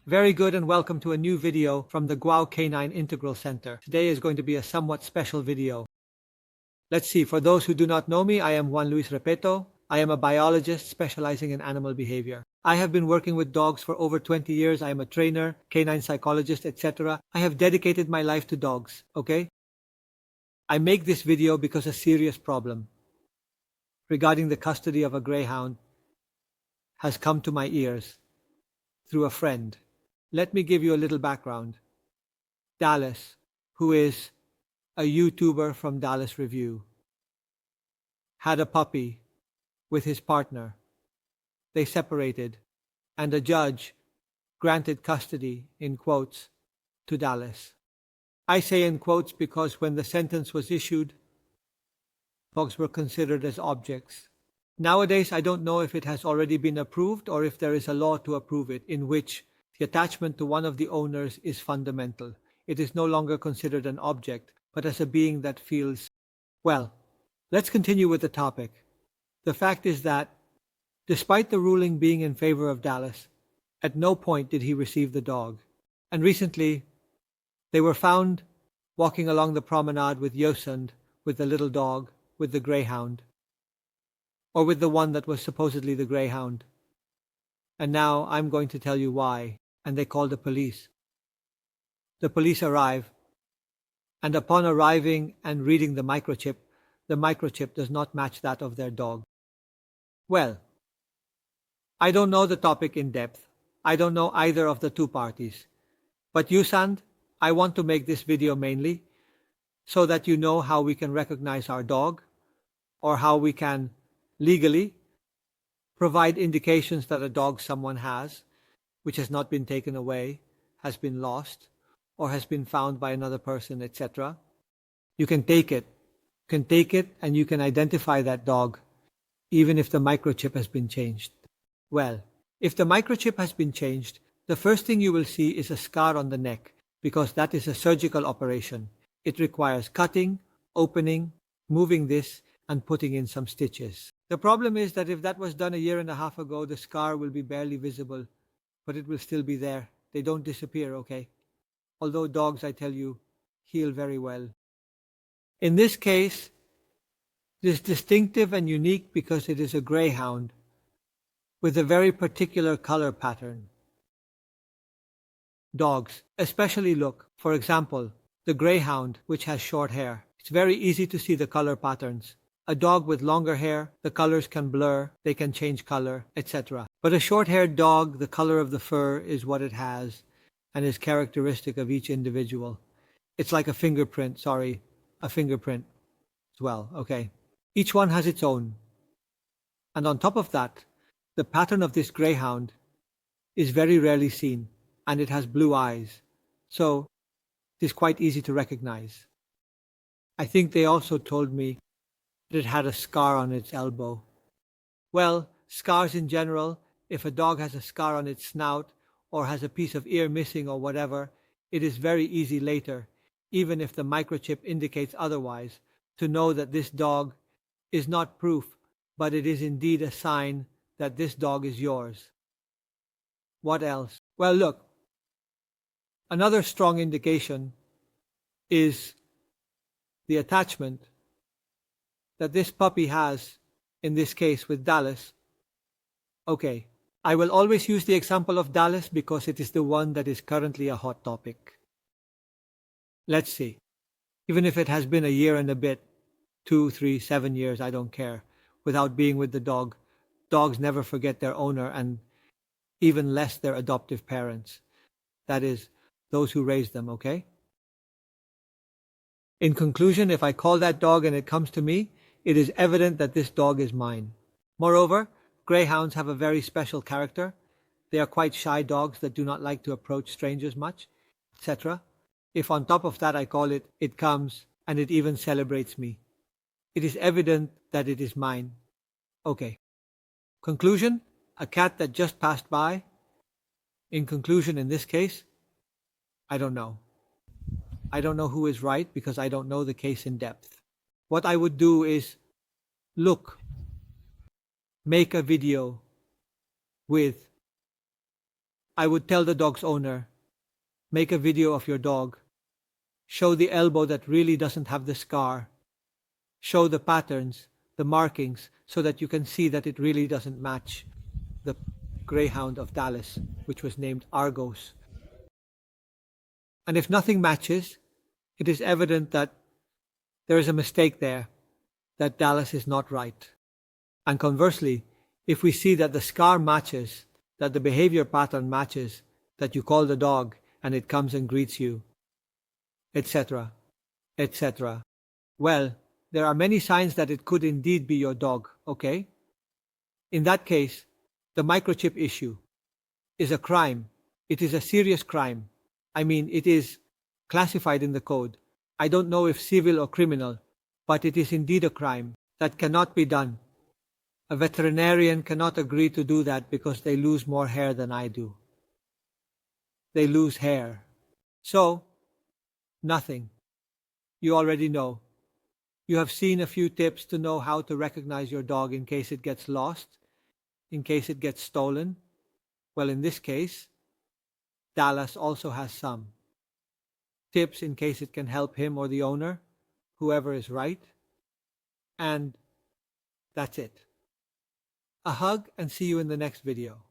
Very good and welcome to a new video from the Guao Canine Integral Center. Today is going to be a somewhat special video. Let's see, for those who do not know me, I am Juan Luis Repeto. I am a biologist specializing in animal behavior. I have been working with dogs for over 20 years. I am a trainer, canine psychologist, etc. I have dedicated my life to dogs, okay? I make this video because a serious problem regarding the custody of a greyhound has come to my ears through a friend. Let me give you a little background. Dallas, who is a YouTuber from Dallas Review, had a puppy with his partner. They separated, and a judge granted custody, in quotes, to Dallas. I say in quotes because when the sentence was issued, dogs were considered as objects. Nowadays, I don't know if it has already been approved or if there is a law to approve it in which the attachment to one of the owners is fundamental. It is no longer considered an object, but as a being that feels. Well, let's continue with the topic. The fact is that, despite the ruling being in favor of Dallas, at no point did he receive the dog. And recently, they were found walking along the promenade with Yosund, with the little dog, with the greyhound, or with the one that was supposedly the greyhound. And now I'm going to tell you why. And they called the police. The police arrive, and upon arriving and reading the microchip does not match that of their dog. Well, I don't know the topic in depth. I don't know either of the two parties. But Yusand, I want to make this video mainly so that you know how we can recognize our dog, or how we can legally provide indications that a dog someone has, which has not been taken away, has been lost, or has been found by another person, etc. You can take it. And you can identify that dog, even if the microchip has been changed. Well, if the microchip has been changed, the first thing you will see is a scar on the neck, because that is a surgical operation. It requires cutting, opening, moving this, and putting in some stitches. The problem is that if that was done a year and a half ago, the scar will be barely visible, but it will still be there. They don't disappear, okay? Although dogs, I tell you, heal very well. In this case, it is distinctive and unique because it is a greyhound with a very particular color pattern. Dogs especially look, for example, the greyhound, which has short hair. It's very easy to see the color patterns. A dog with longer hair, the colors can blur, they can change color, etc. But a short-haired dog, the color of the fur is what it has and is characteristic of each individual. It's like a fingerprint as well, okay? Each one has its own. And on top of that, the pattern of this greyhound is very rarely seen, and it has blue eyes, so it is quite easy to recognize. I think they also told me that it had a scar on its elbow. Well, scars in general, if a dog has a scar on its snout or has a piece of ear missing or whatever, it is very easy later, even if the microchip indicates otherwise, to know that this dog is not proof, but it is indeed a sign that this dog is yours. What else? Well, look, another strong indication is the attachment that this puppy has, in this case with Dallas. Okay, I will always use the example of Dallas because it is the one that is currently a hot topic. Let's see. Even if it has been a year and a bit, 2, 3, 7 years, I don't care, without being with the dog, dogs never forget their owner, and even less their adoptive parents. That is, those who raised them, okay? In conclusion, if I call that dog and it comes to me, it is evident that this dog is mine. Moreover, greyhounds have a very special character. They are quite shy dogs that do not like to approach strangers much, etc. If on top of that I call it, it comes, and it even celebrates me. It is evident that it is mine. Okay. Conclusion, a cat that just passed by. In conclusion, in this case, I don't know. I don't know who is right because I don't know the case in depth. What I would do is make a video with I would tell the dog's owner, make a video of your dog. Show the elbow that really doesn't have the scar. Show the patterns, the markings, so that you can see that it really doesn't match the greyhound of Dallas, which was named Argos. And if nothing matches, it is evident that there is a mistake there, that Dallas is not right. And conversely, if we see that the scar matches, that the behavior pattern matches, that you call the dog and it comes and greets you, etc., etc., well, there are many signs that it could indeed be your dog, okay? In that case, the microchip issue is a crime. It is a serious crime. I mean, it is classified in the code. I don't know if civil or criminal, but it is indeed a crime that cannot be done. A veterinarian cannot agree to do that because they lose more hair than I do. They lose hair. So, nothing. You already know. You have seen a few tips to know how to recognize your dog in case it gets lost, in case it gets stolen. Well, in this case, Dallas also has some tips in case it can help him or the owner, whoever is right. And that's it. A hug and see you in the next video.